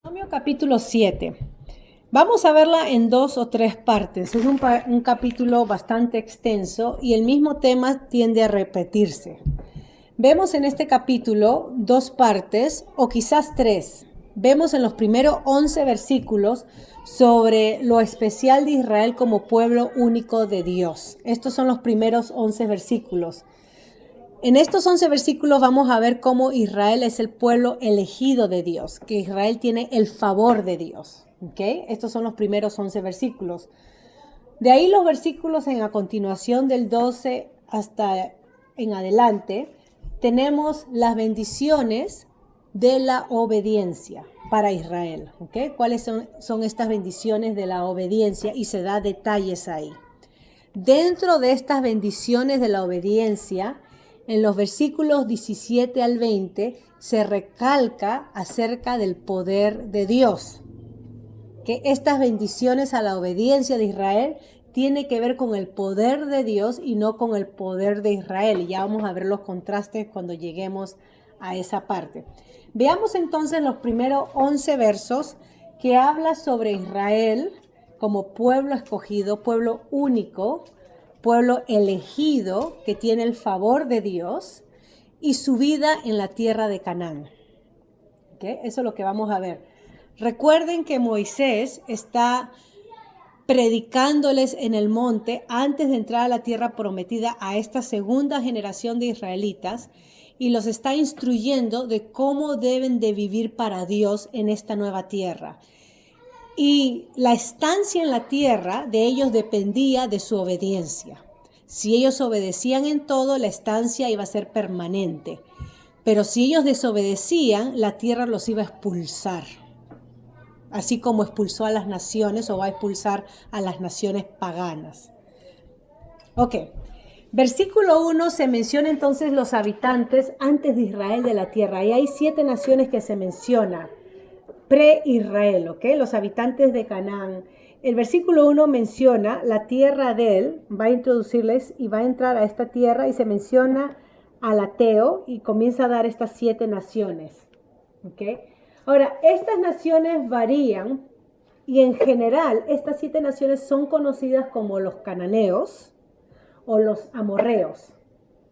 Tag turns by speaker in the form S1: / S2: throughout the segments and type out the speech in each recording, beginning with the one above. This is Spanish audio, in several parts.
S1: Deuteronomio capítulo 7. Vamos a verla en 2 o 3 partes. Es un capítulo bastante extenso y el mismo tema tiende a repetirse. Vemos en este capítulo 2 partes o quizás 3. Vemos en los primeros 11 versículos sobre lo especial de Israel como pueblo único de Dios. Estos son los primeros 11 versículos. En estos 11 versículos vamos a ver cómo Israel es el pueblo elegido de Dios, que Israel tiene el favor de Dios. ¿Okay? Estos son los primeros 11 versículos. De ahí los versículos en a continuación del 12 hasta en adelante, tenemos las bendiciones de la obediencia para Israel. ¿Okay? ¿Cuáles son estas bendiciones de la obediencia? Y se da detalles ahí. Dentro de estas bendiciones de la obediencia, en los versículos 17 al 20 se recalca acerca del poder de Dios. Que estas bendiciones a la obediencia de Israel tiene que ver con el poder de Dios y no con el poder de Israel. Y ya vamos a ver los contrastes cuando lleguemos a esa parte. Veamos entonces los primeros 11 versos que habla sobre Israel como pueblo escogido, pueblo único, pueblo elegido que tiene el favor de Dios y su vida en la tierra de Canaán. ¿Okay? Eso es lo que vamos a ver. Recuerden que Moisés está predicándoles en el monte antes de entrar a la tierra prometida a esta segunda generación de israelitas y los está instruyendo de cómo deben de vivir para Dios en esta nueva tierra. Y la estancia en la tierra de ellos dependía de su obediencia. Si ellos obedecían en todo, la estancia iba a ser permanente. Pero si ellos desobedecían, la tierra los iba a expulsar. Así como expulsó a las naciones o va a expulsar a las naciones paganas. Ok. Versículo 1 se menciona entonces los habitantes antes de Israel de la tierra. Y hay 7 naciones que se mencionan. Pre-Israel, ¿ok? Los habitantes de Canaán. El versículo 1 menciona la tierra de él, va a introducirles y va a entrar a esta tierra y se menciona al ateo y comienza a dar estas 7 naciones, ¿ok? Ahora, estas naciones varían y en general estas 7 naciones son conocidas como los cananeos o los amorreos,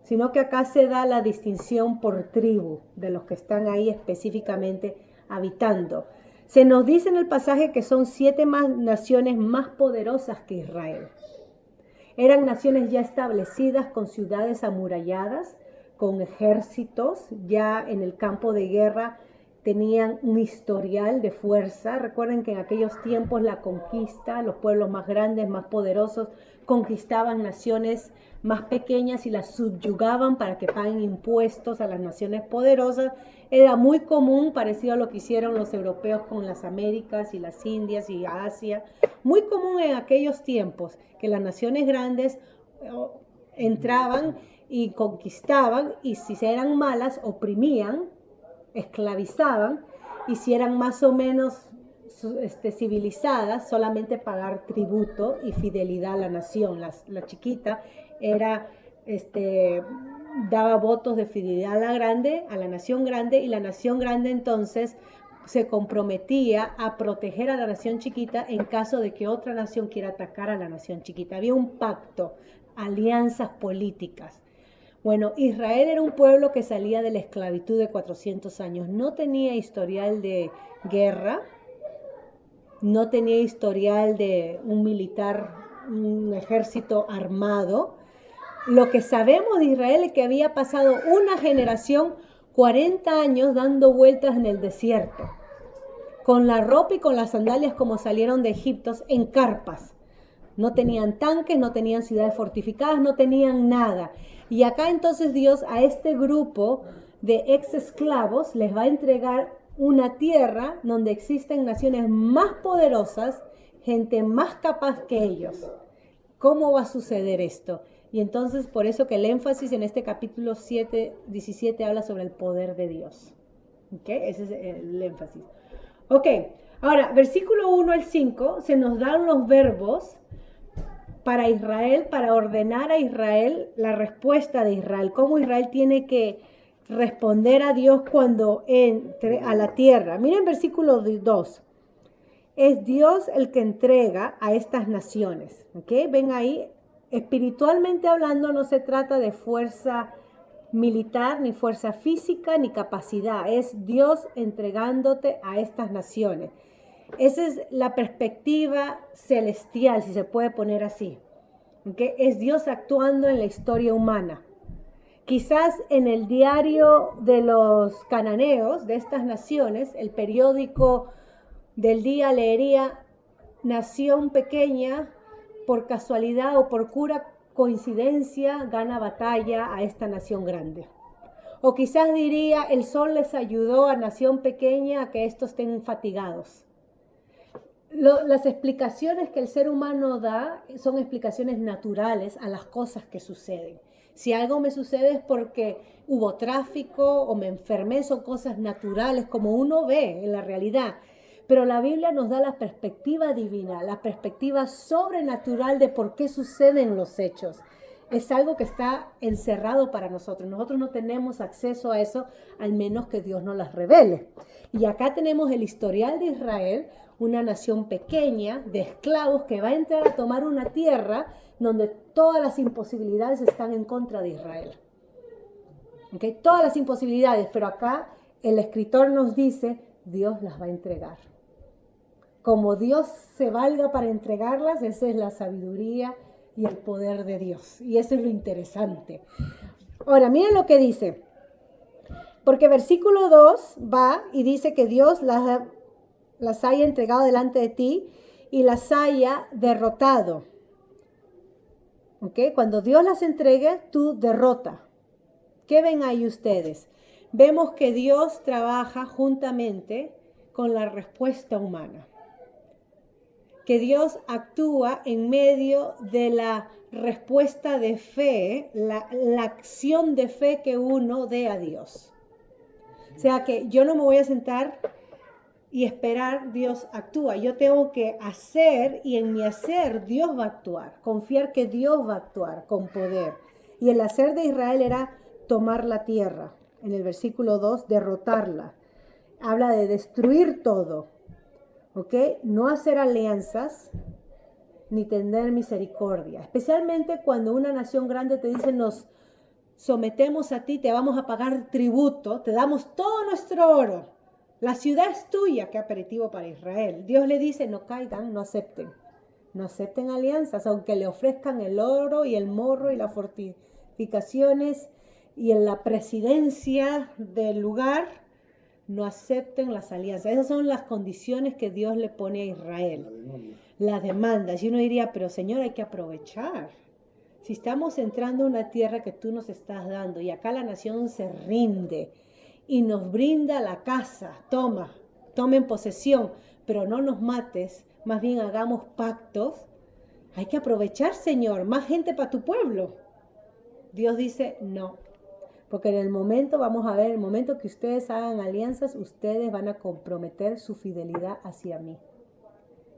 S1: sino que acá se da la distinción por tribu de los que están ahí específicamente habitando. Se nos dice en el pasaje que son 7 naciones más poderosas que Israel. Eran naciones ya establecidas con ciudades amuralladas, con ejércitos, ya en el campo de guerra tenían un historial de fuerza. Recuerden que en aquellos tiempos la conquista, los pueblos más grandes, más poderosos, conquistaban naciones más pequeñas y las subyugaban para que paguen impuestos a las naciones poderosas. Era muy común, parecido a lo que hicieron los europeos con las Américas y las Indias y Asia, muy común en aquellos tiempos que las naciones grandes entraban y conquistaban y si eran malas oprimían, esclavizaban y si eran más o menos civilizadas, solamente pagar tributo y fidelidad a la nación. La chiquita era, daba votos de fidelidad a la nación grande, y la nación grande entonces se comprometía a proteger a la nación chiquita en caso de que otra nación quiera atacar a la nación chiquita. Había un pacto, alianzas políticas. Bueno, Israel era un pueblo que salía de la esclavitud de 400 años. No tenía historial de guerra, no tenía historial de un militar, un ejército armado. Lo que sabemos de Israel es que había pasado una generación, 40 años, dando vueltas en el desierto, con la ropa y con las sandalias como salieron de Egipto, en carpas. No tenían tanques, no tenían ciudades fortificadas, no tenían nada. Y acá entonces Dios a este grupo de ex esclavos les va a entregar una tierra donde existen naciones más poderosas, gente más capaz que ellos. ¿Cómo va a suceder esto? Y entonces por eso que el énfasis en este capítulo 17 habla sobre el poder de Dios. ¿Ok? Ese es el énfasis. Ok, ahora versículo 1 al 5 se nos dan los verbos para Israel, para ordenar a Israel la respuesta de Israel, cómo Israel tiene que responder a Dios cuando entre a la tierra. Miren versículo 2. Es Dios el que entrega a estas naciones. ¿Ok? Ven ahí, espiritualmente hablando no se trata de fuerza militar, ni fuerza física, ni capacidad. Es Dios entregándote a estas naciones. Esa es la perspectiva celestial, si se puede poner así. ¿Okay? Es Dios actuando en la historia humana. Quizás en el diario de los cananeos, de estas naciones, el periódico del día leería nación pequeña, por casualidad o por pura coincidencia, gana batalla a esta nación grande. O quizás diría, el sol les ayudó a nación pequeña a que estos estén fatigados. Las explicaciones que el ser humano da son explicaciones naturales a las cosas que suceden. Si algo me sucede es porque hubo tráfico o me enfermé, son cosas naturales como uno ve en la realidad. Pero la Biblia nos da la perspectiva divina, la perspectiva sobrenatural de por qué suceden los hechos. Es algo que está encerrado para nosotros. Nosotros no tenemos acceso a eso, al menos que Dios nos las revele. Y acá tenemos el historial de Israel, una nación pequeña de esclavos que va a entrar a tomar una tierra donde todas las imposibilidades están en contra de Israel. ¿Okay? Todas las imposibilidades, pero acá el escritor nos dice, Dios las va a entregar. Como Dios se valga para entregarlas, esa es la sabiduría y el poder de Dios. Y eso es lo interesante. Ahora, miren lo que dice. Porque versículo 2 va y dice que Dios las haya entregado delante de ti y las haya derrotado. ¿Ok? Cuando Dios las entregue, tú derrota. ¿Qué ven ahí ustedes? Vemos que Dios trabaja juntamente con la respuesta humana. Que Dios actúa en medio de la respuesta de fe, la acción de fe que uno dé a Dios. O sea que yo no me voy a sentar y esperar Dios actúa. Yo tengo que hacer y en mi hacer Dios va a actuar. Confiar que Dios va a actuar con poder. Y el hacer de Israel era tomar la tierra. En el versículo 2, derrotarla. Habla de destruir todo. ¿Ok? No hacer alianzas ni tener misericordia. Especialmente cuando una nación grande te dice, nos sometemos a ti, te vamos a pagar tributo, te damos todo nuestro oro. La ciudad es tuya, qué aperitivo para Israel. Dios le dice, no caigan, no acepten. No acepten alianzas, aunque le ofrezcan el oro y el morro y las fortificaciones y en la presidencia del lugar, no acepten las alianzas. Esas son las condiciones que Dios le pone a Israel. Las demandas. Y uno diría, pero Señor, hay que aprovechar. Si estamos entrando a una tierra que tú nos estás dando y acá la nación se rinde y nos brinda la casa, tomen posesión, pero no nos mates, más bien hagamos pactos. Hay que aprovechar, Señor, más gente para tu pueblo. Dios dice, no. Porque en el momento, vamos a ver, en el momento que ustedes hagan alianzas, ustedes van a comprometer su fidelidad hacia mí.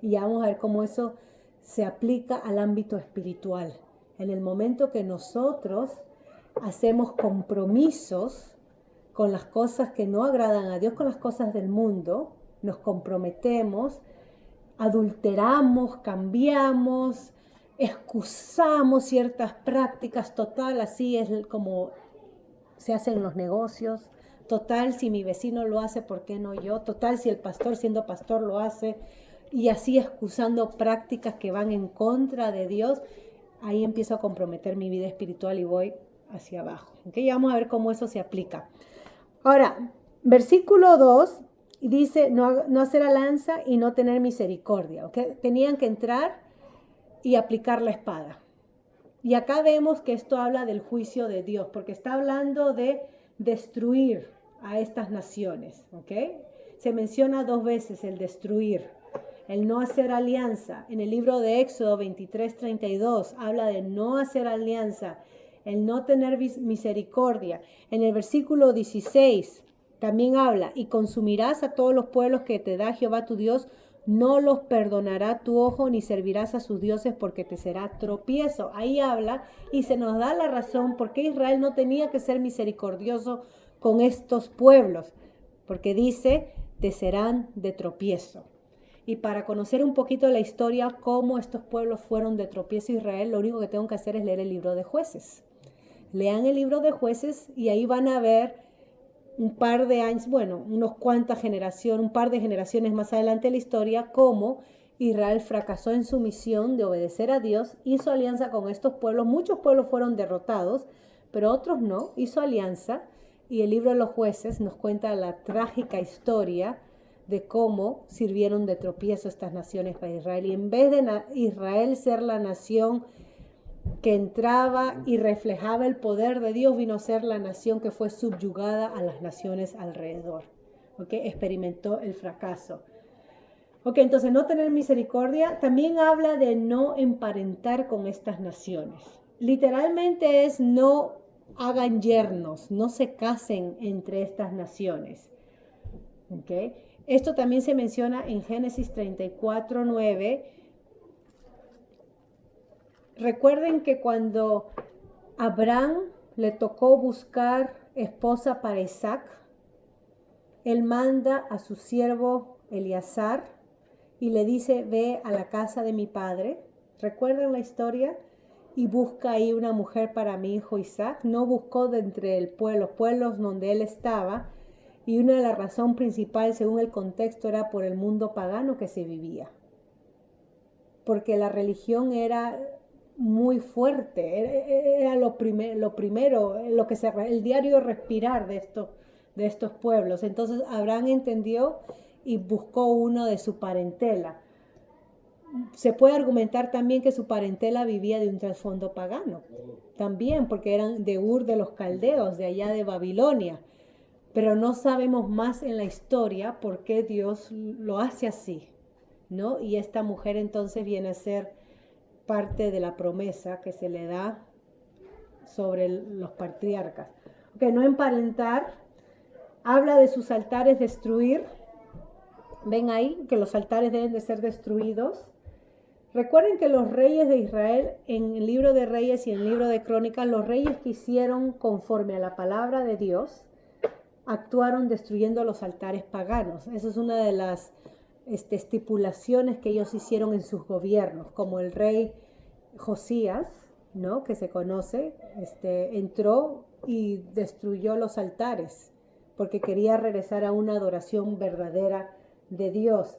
S1: Y ya vamos a ver cómo eso se aplica al ámbito espiritual. En el momento que nosotros hacemos compromisos con las cosas que no agradan a Dios, con las cosas del mundo, nos comprometemos, adulteramos, cambiamos, excusamos ciertas prácticas, total, así es como se hacen los negocios. Total, si mi vecino lo hace, ¿por qué no yo? Total, si el pastor siendo pastor lo hace. Y así excusando prácticas que van en contra de Dios, ahí empiezo a comprometer mi vida espiritual y voy hacia abajo. ¿Okay? Ya vamos a ver cómo eso se aplica. Ahora, versículo 2 dice, no hacer alianza y no tener misericordia. ¿Okay? Tenían que entrar y aplicar la espada. Y acá vemos que esto habla del juicio de Dios, porque está hablando de destruir a estas naciones, ¿ok? Se menciona 2 veces el destruir, el no hacer alianza. En el libro de Éxodo 23:32 habla de no hacer alianza, el no tener misericordia. En el versículo 16 también habla, y consumirás a todos los pueblos que te da Jehová tu Dios, no los perdonará tu ojo, ni servirás a sus dioses, porque te será tropiezo. Ahí habla y se nos da la razón por qué Israel no tenía que ser misericordioso con estos pueblos, porque dice, te serán de tropiezo. Y para conocer un poquito la historia, cómo estos pueblos fueron de tropiezo a Israel, lo único que tengo que hacer es leer el libro de Jueces. Lean el libro de Jueces y ahí van a ver un par de años, bueno, unos cuantas generaciones, un par de generaciones más adelante de la historia, cómo Israel fracasó en su misión de obedecer a Dios, hizo alianza con estos pueblos, muchos pueblos fueron derrotados, pero otros no, hizo alianza, y el libro de los Jueces nos cuenta la trágica historia de cómo sirvieron de tropiezo estas naciones para Israel, y en vez de Israel ser la nación que entraba y reflejaba el poder de Dios, vino a ser la nación que fue subyugada a las naciones alrededor. ¿Okay? Experimentó el fracaso. Entonces no tener misericordia también habla de no emparentar con estas naciones. Literalmente es no hagan yernos, no se casen entre estas naciones. ¿Okay? Esto también se menciona en Génesis 34:9. Recuerden que cuando Abraham le tocó buscar esposa para Isaac, él manda a su siervo Eleazar y le dice, ve a la casa de mi padre. ¿Recuerdan la historia? Y busca ahí una mujer para mi hijo Isaac. No buscó de entre los pueblos donde él estaba. Y una de las razones principales, según el contexto, era por el mundo pagano que se vivía. Porque la religión era muy fuerte, era lo primero, el diario respirar de estos pueblos. Entonces Abraham entendió y buscó uno de su parentela. Se puede argumentar también que su parentela vivía de un trasfondo pagano, también porque eran de Ur de los Caldeos, de allá de Babilonia. Pero no sabemos más en la historia por qué Dios lo hace así, ¿no? Y esta mujer entonces viene a ser parte de la promesa que se le da sobre los patriarcas. No emparentar, habla de sus altares destruir. Ven ahí que los altares deben de ser destruidos. Recuerden que los reyes de Israel, en el libro de Reyes y en el libro de Crónicas, los reyes que hicieron conforme a la palabra de Dios, actuaron destruyendo los altares paganos. Esa es una de las estipulaciones que ellos hicieron en sus gobiernos, como el rey Josías, ¿no? Que se conoce, entró y destruyó los altares porque quería regresar a una adoración verdadera de Dios.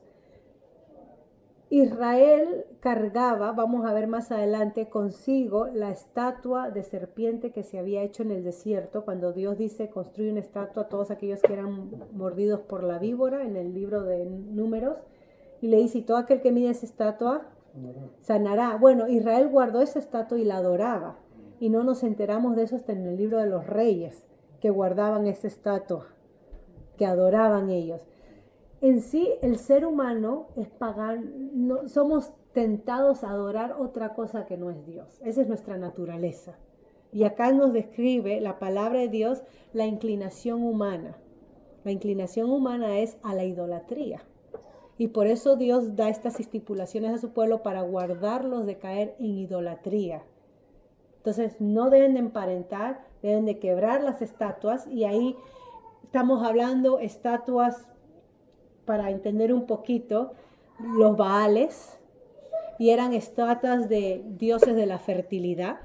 S1: Israel cargaba, vamos a ver más adelante, consigo la estatua de serpiente que se había hecho en el desierto, cuando Dios dice construye una estatua a todos aquellos que eran mordidos por la víbora, en el libro de Números, y le dice, y todo aquel que mide esa estatua sanará. Bueno, Israel guardó esa estatua y la adoraba, y no nos enteramos de eso hasta en el libro de los Reyes, que guardaban esa estatua, que adoraban ellos. En sí, el ser humano es pagano, no, somos tentados a adorar otra cosa que no es Dios. Esa es nuestra naturaleza. Y acá nos describe la palabra de Dios la inclinación humana. La inclinación humana es a la idolatría. Y por eso Dios da estas estipulaciones a su pueblo para guardarlos de caer en idolatría. Entonces no deben de emparentar, deben de quebrar las estatuas. Y ahí estamos hablando estatuas, para entender un poquito, los Baales, y eran estatuas de dioses de la fertilidad.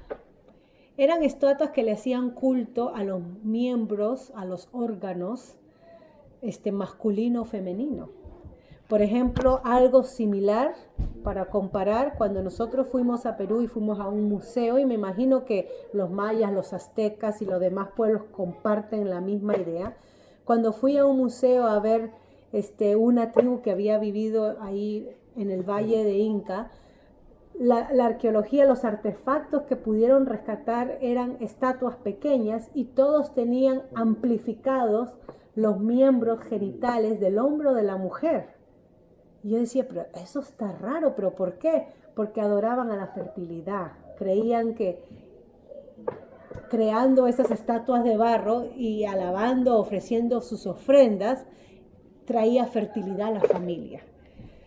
S1: Eran estatuas que le hacían culto a los miembros, a los órganos masculino o femenino. Por ejemplo, algo similar para comparar, cuando nosotros fuimos a Perú y fuimos a un museo, y me imagino que los mayas, los aztecas y los demás pueblos comparten la misma idea. Cuando fui a un museo a ver una tribu que había vivido ahí en el Valle de Inca, la arqueología, los artefactos que pudieron rescatar eran estatuas pequeñas y todos tenían amplificados los miembros genitales del hombro de la mujer. Y yo decía, pero eso está raro, ¿pero por qué? Porque adoraban a la fertilidad, creían que creando esas estatuas de barro y alabando, ofreciendo sus ofrendas, traía fertilidad a la familia.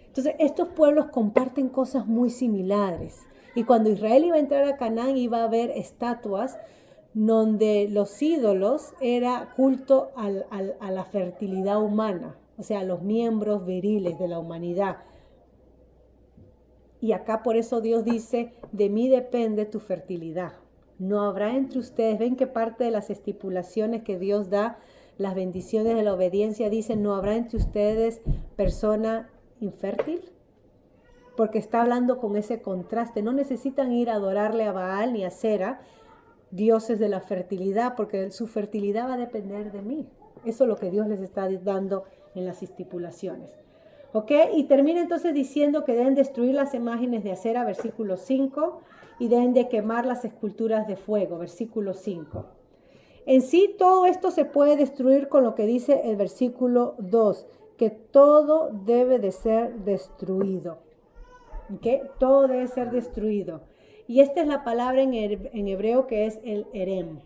S1: Entonces, estos pueblos comparten cosas muy similares. Y cuando Israel iba a entrar a Canaán, iba a haber estatuas donde los ídolos era culto a la fertilidad humana, o sea, a los miembros viriles de la humanidad. Y acá por eso Dios dice, de mí depende tu fertilidad. No habrá entre ustedes, ven que parte de las estipulaciones que Dios da, las bendiciones de la obediencia, dicen, no habrá entre ustedes persona infértil. Porque está hablando con ese contraste. No necesitan ir a adorarle a Baal ni a Sera, dioses de la fertilidad, porque su fertilidad va a depender de mí. Eso es lo que Dios les está dando en las estipulaciones. ¿Ok? Y termina entonces diciendo que deben destruir las imágenes de acera, versículo 5, y deben de quemar las esculturas de fuego, versículo 5. En sí, todo esto se puede destruir con lo que dice el versículo 2, que todo debe de ser destruido. ¿Ok? Todo debe ser destruido. Y esta es la palabra en hebreo que es el erem.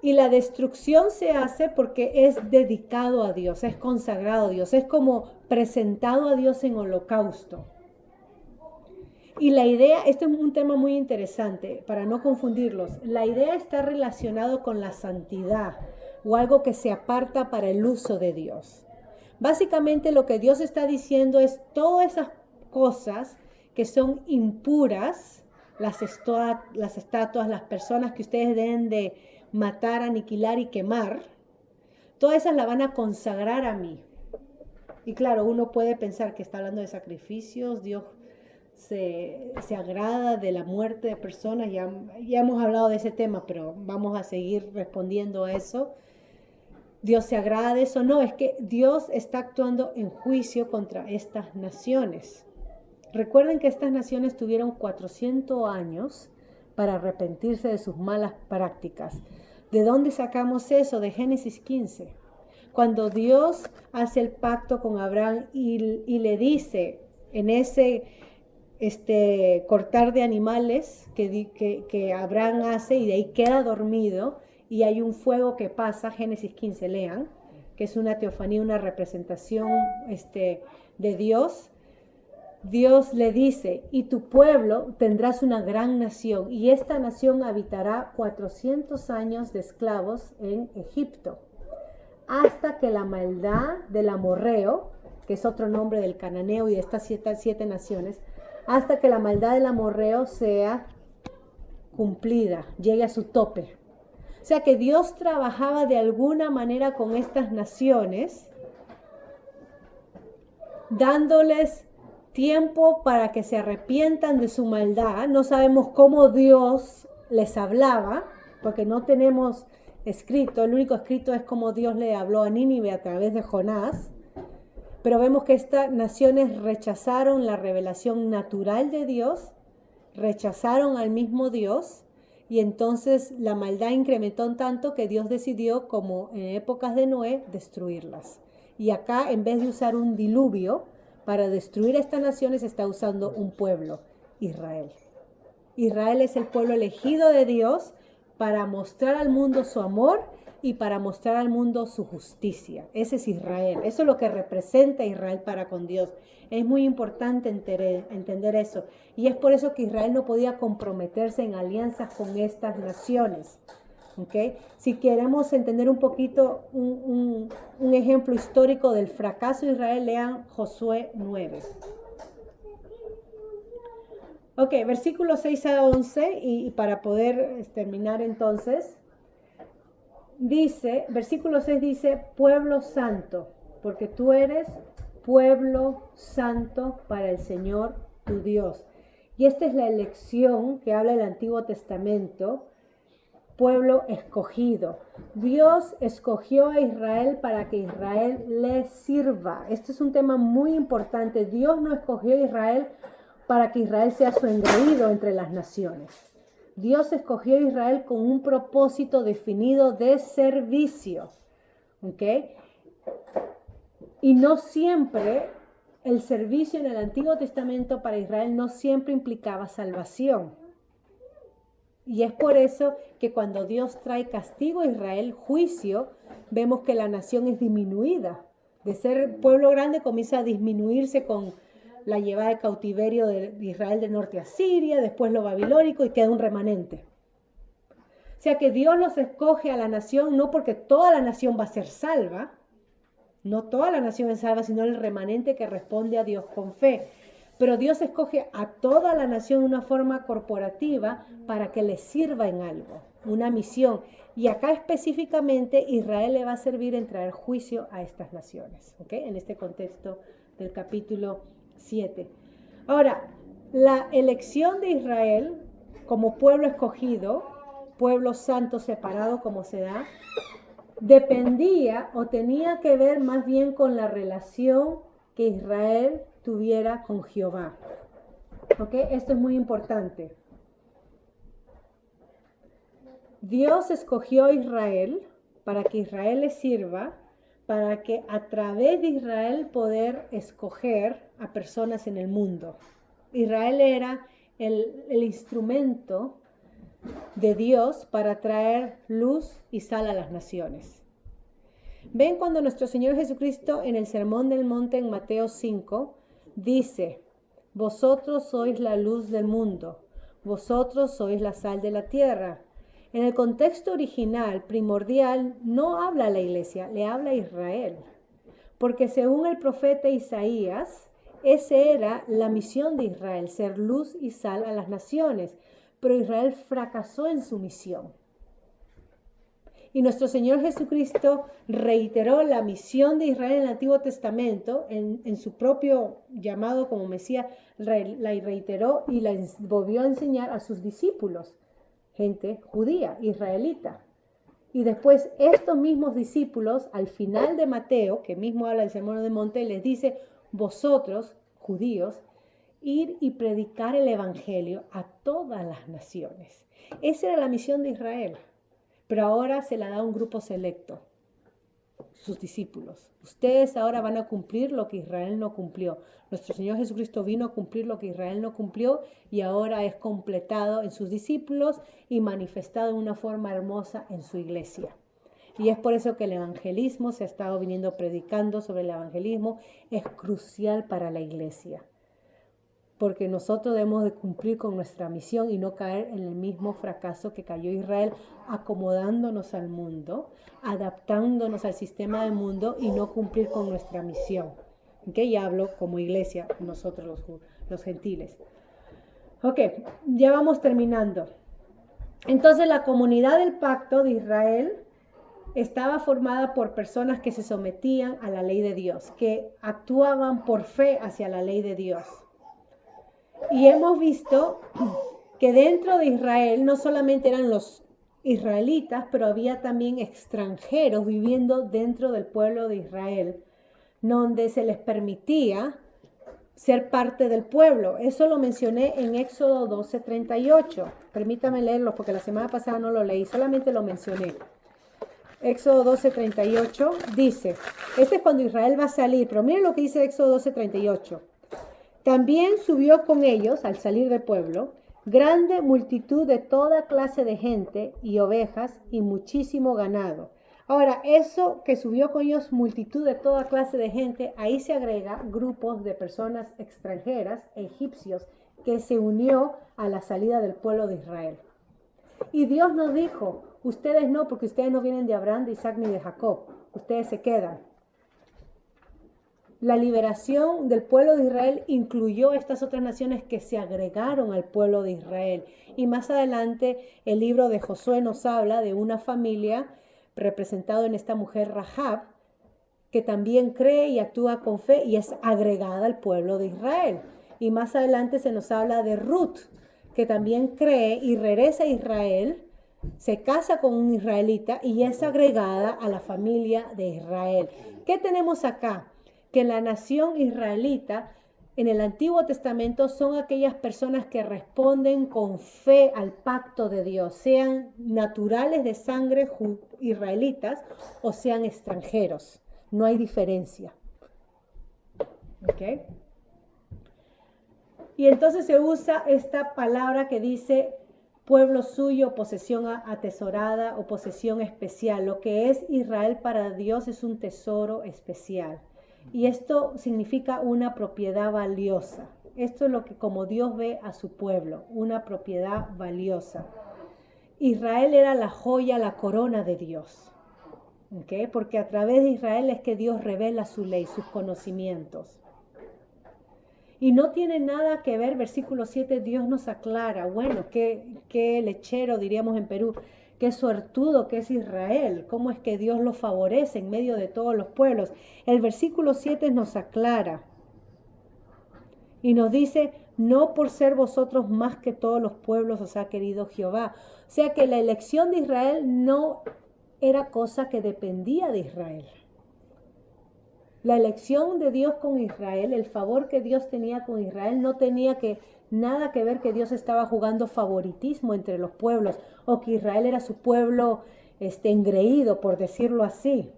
S1: Y la destrucción se hace porque es dedicado a Dios, es consagrado a Dios, es como presentado a Dios en holocausto. Y la idea, esto es un tema muy interesante, para no confundirlos, la idea está relacionada con la santidad o algo que se aparta para el uso de Dios. Básicamente lo que Dios está diciendo es todas esas cosas que son impuras, las estatuas, las personas que ustedes deben de matar, aniquilar y quemar, todas esas las van a consagrar a mí. Y claro, uno puede pensar que está hablando de sacrificios, Dios se agrada de la muerte de personas, ya hemos hablado de ese tema, pero vamos a seguir respondiendo a eso. Dios se agrada de eso, no, es que Dios está actuando en juicio contra estas naciones. Recuerden que estas naciones tuvieron 400 años para arrepentirse de sus malas prácticas. ¿De dónde sacamos eso? De Génesis 15. Cuando Dios hace el pacto con Abraham y le dice en ese cortar de animales que Abraham hace y de ahí queda dormido y hay un fuego que pasa, Génesis 15, lean, que es una teofanía, una representación de Dios. Dios le dice, y tu pueblo tendrás una gran nación, y esta nación habitará 400 años de esclavos en Egipto, hasta que la maldad del amorreo, que es otro nombre del cananeo y de estas siete naciones, hasta que la maldad del amorreo sea cumplida, llegue a su tope. O sea que Dios trabajaba de alguna manera con estas naciones, dándoles tiempo para que se arrepientan de su maldad. No sabemos cómo Dios les hablaba, porque no tenemos escrito. El único escrito es cómo Dios le habló a Nínive a través de Jonás. Pero vemos que estas naciones rechazaron la revelación natural de Dios, rechazaron al mismo Dios, y entonces la maldad incrementó tanto que Dios decidió, como en épocas de Noé, destruirlas. Y acá, en vez de usar un diluvio para destruir a estas naciones, está usando un pueblo, Israel. Israel es el pueblo elegido de Dios para mostrar al mundo su amor y para mostrar al mundo su justicia. Ese es Israel. Eso es lo que representa Israel para con Dios. Es muy importante entender eso. Y es por eso que Israel no podía comprometerse en alianzas con estas naciones. ¿Okay? Si queremos entender un poquito un ejemplo histórico del fracaso de Israel, lean Josué 9. Ok, versículos 6 a 11, y para poder terminar entonces, dice, versículo 6 dice, pueblo santo, porque tú eres pueblo santo para el Señor tu Dios. Y esta es la elección que habla el Antiguo Testamento, pueblo escogido. Dios escogió a Israel para que Israel le sirva. Este es un tema muy importante. Dios no escogió a Israel para que Israel sea su engreído entre las naciones. Dios escogió a Israel con un propósito definido de servicio. ¿Ok? Y no siempre el servicio en el Antiguo Testamento para Israel no siempre implicaba salvación. Y es por eso que cuando Dios trae castigo a Israel, juicio, vemos que la nación es disminuida. De ser pueblo grande comienza a disminuirse con la llevada de cautiverio de Israel del norte a Siria, después lo babilónico, y queda un remanente. sea que Dios los escoge a la nación no porque toda la nación va a ser salva, no toda la nación es salva, sino el remanente que responde a Dios con fe. Pero Dios escoge a toda la nación de una forma corporativa para que le sirva en algo, una misión. Y acá específicamente Israel le va a servir en traer juicio a estas naciones, ¿ok? En este contexto del capítulo 7. Ahora, la elección de Israel como pueblo escogido, pueblo santo separado como se da, dependía o tenía que ver más bien con la relación que Israel tuviera con Jehová. ¿Ok? Esto es muy importante. Dios escogió a Israel para que Israel le sirva, para que a través de Israel poder escoger a personas en el mundo. Israel era el instrumento de Dios para traer luz y sal a las naciones. Ven cuando nuestro Señor Jesucristo en el Sermón del Monte en Mateo 5 dice: vosotros sois la luz del mundo, vosotros sois la sal de la tierra. En el contexto original, primordial, no habla a la iglesia, le habla a Israel. Porque según el profeta Isaías, esa era la misión de Israel, ser luz y sal a las naciones. Pero Israel fracasó en su misión. Y nuestro Señor Jesucristo reiteró la misión de Israel en el Antiguo Testamento, en su propio llamado como Mesías, la reiteró y la volvió a enseñar a sus discípulos, gente judía, israelita. Y después estos mismos discípulos, al final de Mateo, que mismo habla del Sermón del Monte, les dice: vosotros, judíos, ir y predicar el evangelio a todas las naciones. Esa era la misión de Israel, pero ahora se la da a un grupo selecto, sus discípulos. Ustedes ahora van a cumplir lo que Israel no cumplió. Nuestro Señor Jesucristo vino a cumplir lo que Israel no cumplió y ahora es completado en sus discípulos y manifestado de una forma hermosa en su iglesia. Y es por eso que el evangelismo, se ha estado viniendo predicando sobre el evangelismo, es crucial para la iglesia. Porque nosotros debemos de cumplir con nuestra misión y no caer en el mismo fracaso que cayó Israel, acomodándonos al mundo, adaptándonos al sistema del mundo y no cumplir con nuestra misión. ¿Ok? Y hablo como iglesia, nosotros los gentiles. Ok, ya vamos terminando. Entonces la comunidad del pacto de Israel estaba formada por personas que se sometían a la ley de Dios, que actuaban por fe hacia la ley de Dios. Y hemos visto que dentro de Israel no solamente eran los israelitas, pero había también extranjeros viviendo dentro del pueblo de Israel, donde se les permitía ser parte del pueblo. Eso lo mencioné en Éxodo 12:38. Permítame leerlo porque la semana pasada no lo leí, solamente lo mencioné. Éxodo 12:38 dice, este es cuando Israel va a salir, pero miren lo que dice Éxodo 12:38. También subió con ellos, al salir del pueblo, grande multitud de toda clase de gente y ovejas y muchísimo ganado. Ahora, eso que subió con ellos multitud de toda clase de gente, ahí se agrega grupos de personas extranjeras, egipcios, que se unió a la salida del pueblo de Israel. Y Dios nos dijo, ustedes no, porque ustedes no vienen de Abraham, de Isaac ni de Jacob, ustedes se quedan. La liberación del pueblo de Israel incluyó a estas otras naciones que se agregaron al pueblo de Israel. Y más adelante el libro de Josué nos habla de una familia representada en esta mujer Rahab, que también cree y actúa con fe y es agregada al pueblo de Israel. Y más adelante se nos habla de Ruth, que también cree y regresa a Israel, se casa con un israelita y es agregada a la familia de Israel. ¿Qué tenemos acá? Que la nación israelita en el Antiguo Testamento son aquellas personas que responden con fe al pacto de Dios, sean naturales de sangre israelitas o sean extranjeros. No hay diferencia. ¿Ok? Y entonces se usa esta palabra que dice pueblo suyo, posesión atesorada o posesión especial. Lo que es Israel para Dios es un tesoro especial. Y esto significa una propiedad valiosa. Esto es lo que como Dios ve a su pueblo, una propiedad valiosa. Israel era la joya, la corona de Dios. ¿Okay? Porque a través de Israel es que Dios revela su ley, sus conocimientos. Y no tiene nada que ver, versículo 7, Dios nos aclara, bueno, qué lechero diríamos en Perú, qué suertudo que es Israel, cómo es que Dios lo favorece en medio de todos los pueblos. El versículo 7 nos aclara y nos dice, no por ser vosotros más que todos los pueblos os ha querido Jehová. O sea que la elección de Israel no era cosa que dependía de Israel. La elección de Dios con Israel, el favor que Dios tenía con Israel, no tenía nada que ver que Dios estaba jugando favoritismo entre los pueblos o que Israel era su pueblo engreído, por decirlo así.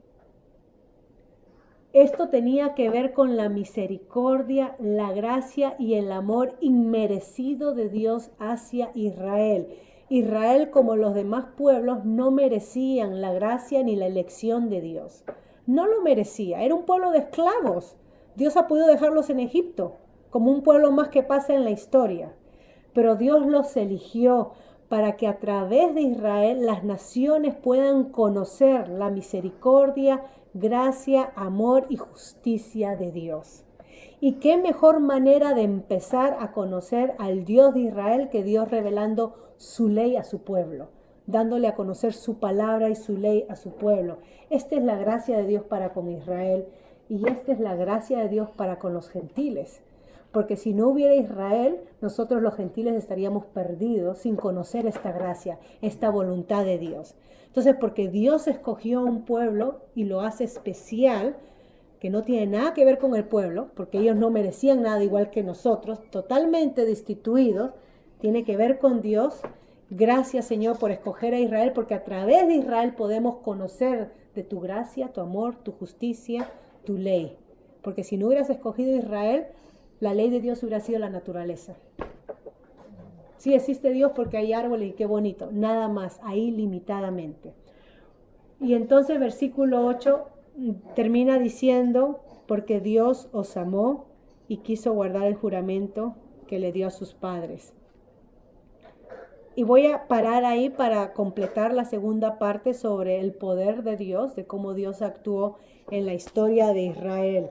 S1: Esto tenía que ver con la misericordia, la gracia y el amor inmerecido de Dios hacia Israel. Israel, como los demás pueblos, no merecían la gracia ni la elección de Dios. No lo merecía, era un pueblo de esclavos. Dios ha podido dejarlos en Egipto, como un pueblo más que pasa en la historia. Pero Dios los eligió para que a través de Israel las naciones puedan conocer la misericordia, gracia, amor y justicia de Dios. Y qué mejor manera de empezar a conocer al Dios de Israel que Dios revelando su ley a su pueblo, dándole a conocer su palabra y su ley a su pueblo. Esta es la gracia de Dios para con Israel y esta es la gracia de Dios para con los gentiles. Porque si no hubiera Israel, nosotros los gentiles estaríamos perdidos sin conocer esta gracia, esta voluntad de Dios. Entonces, porque Dios escogió a un pueblo y lo hace especial, que no tiene nada que ver con el pueblo, porque ellos no merecían nada igual que nosotros, totalmente destituidos, tiene que ver con Dios. Gracias, Señor, por escoger a Israel, porque a través de Israel podemos conocer de tu gracia, tu amor, tu justicia, tu ley. Porque si no hubieras escogido a Israel, la ley de Dios hubiera sido la naturaleza. Sí existe Dios porque hay árboles y qué bonito, nada más, ahí limitadamente. Y entonces versículo 8 termina diciendo, porque Dios os amó y quiso guardar el juramento que le dio a sus padres. Y voy a parar ahí para completar la segunda parte sobre el poder de Dios, de cómo Dios actuó en la historia de Israel.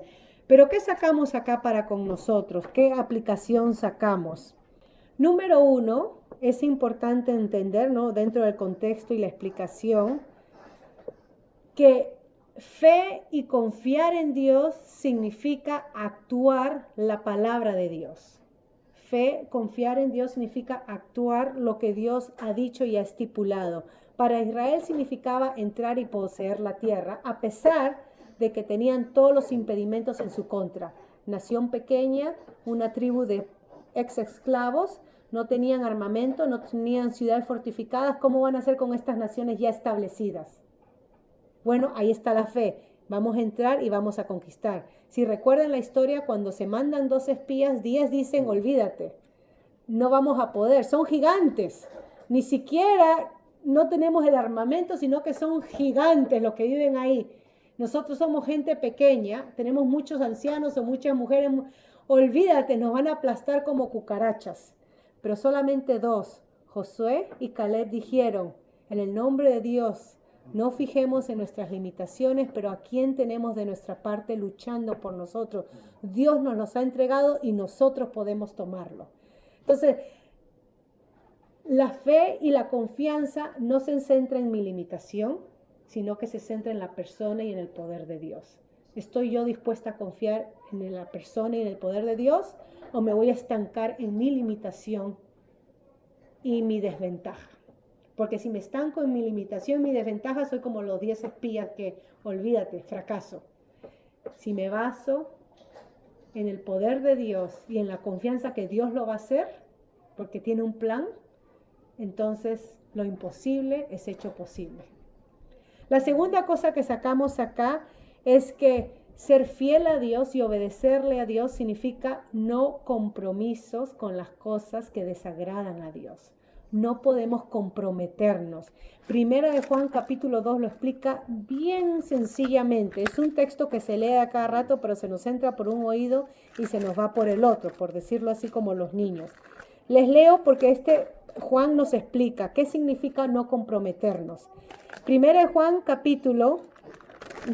S1: Pero ¿qué sacamos acá para con nosotros? ¿Qué aplicación sacamos? Número 1, es importante entender, ¿no?, dentro del contexto y la explicación, que fe y confiar en Dios significa actuar la palabra de Dios. Fe, confiar en Dios significa actuar lo que Dios ha dicho y ha estipulado. Para Israel significaba entrar y poseer la tierra, a pesar de que tenían todos los impedimentos en su contra. Nación pequeña, una tribu de ex-esclavos, no tenían armamento, no tenían ciudades fortificadas. ¿Cómo van a hacer con estas naciones ya establecidas? Bueno, ahí está la fe. Vamos a entrar y vamos a conquistar. Si recuerdan la historia, cuando se mandan 2 espías, 10 dicen, olvídate, no vamos a poder, son gigantes. Ni siquiera no tenemos el armamento, sino que son gigantes los que viven ahí. Nosotros somos gente pequeña, tenemos muchos ancianos o muchas mujeres. Olvídate, nos van a aplastar como cucarachas. Pero solamente 2, Josué y Caleb, dijeron, en el nombre de Dios, no fijemos en nuestras limitaciones, pero a quién tenemos de nuestra parte luchando por nosotros. Dios nos los ha entregado y nosotros podemos tomarlo. Entonces, la fe y la confianza no se centra en mi limitación, sino que se centra en la persona y en el poder de Dios. ¿Estoy yo dispuesta a confiar en la persona y en el poder de Dios? ¿O me voy a estancar en mi limitación y mi desventaja? Porque si me estanco en mi limitación, mi desventaja, soy como los 10 espías que, olvídate, fracaso. Si me baso en el poder de Dios y en la confianza que Dios lo va a hacer, porque tiene un plan, entonces lo imposible es hecho posible. La segunda cosa que sacamos acá es que ser fiel a Dios y obedecerle a Dios significa no compromisos con las cosas que desagradan a Dios. No podemos comprometernos. Primera de Juan capítulo 2 lo explica bien sencillamente. Es un texto que se lee a cada rato, pero se nos entra por un oído y se nos va por el otro, por decirlo así como los niños. Les leo porque Juan nos explica qué significa no comprometernos. Primero de Juan, capítulo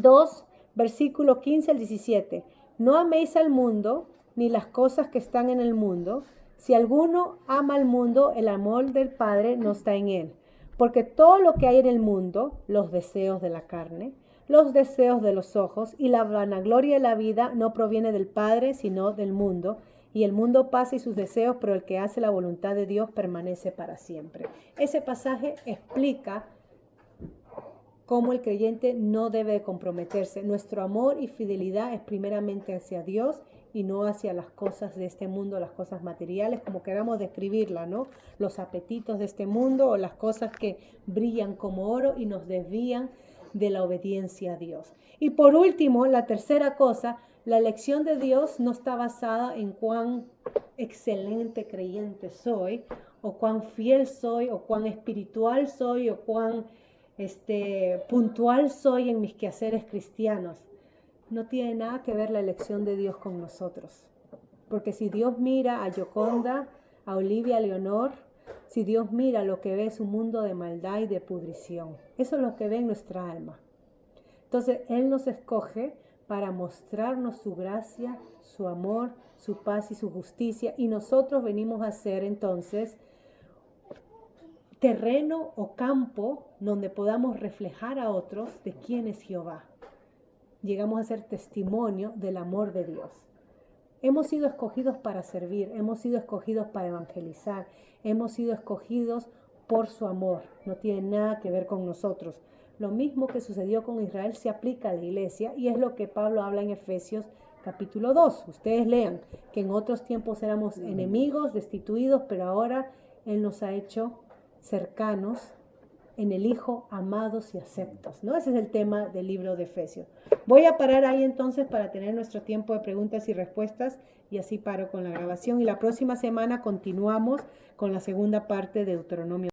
S1: 2, versículo 15 al 17. No améis al mundo, ni las cosas que están en el mundo. Si alguno ama al mundo, el amor del Padre no está en él. Porque todo lo que hay en el mundo, los deseos de la carne, los deseos de los ojos y la vanagloria de la vida no proviene del Padre, sino del mundo. Y el mundo pasa y sus deseos, pero el que hace la voluntad de Dios permanece para siempre. Ese pasaje explica cómo el creyente no debe de comprometerse. Nuestro amor y fidelidad es primeramente hacia Dios y no hacia las cosas de este mundo, las cosas materiales, como queramos describirla, ¿no? Los apetitos de este mundo o las cosas que brillan como oro y nos desvían de la obediencia a Dios. Y por último, la tercera cosa, la elección de Dios no está basada en cuán excelente creyente soy, o cuán fiel soy, o cuán espiritual soy, o cuán puntual soy en mis quehaceres cristianos. No tiene nada que ver la elección de Dios con nosotros. Porque si Dios mira a Yoconda, a Olivia Leonor, si Dios mira, lo que ve es un mundo de maldad y de pudrición. Eso es lo que ve en nuestra alma. Entonces, Él nos escoge para mostrarnos su gracia, su amor, su paz y su justicia. Y nosotros venimos a ser entonces terreno o campo donde podamos reflejar a otros de quién es Jehová. Llegamos a ser testimonio del amor de Dios. Hemos sido escogidos para servir, hemos sido escogidos para evangelizar, hemos sido escogidos por su amor. No tiene nada que ver con nosotros. Lo mismo que sucedió con Israel se aplica a la iglesia y es lo que Pablo habla en Efesios capítulo 2. Ustedes lean que en otros tiempos éramos enemigos, destituidos, pero ahora Él nos ha hecho cercanos en el Hijo, amados y aceptos, ¿no? Ese es el tema del libro de Efesios. Voy a parar ahí entonces para tener nuestro tiempo de preguntas y respuestas y así paro con la grabación y la próxima semana continuamos con la segunda parte de Deuteronomio.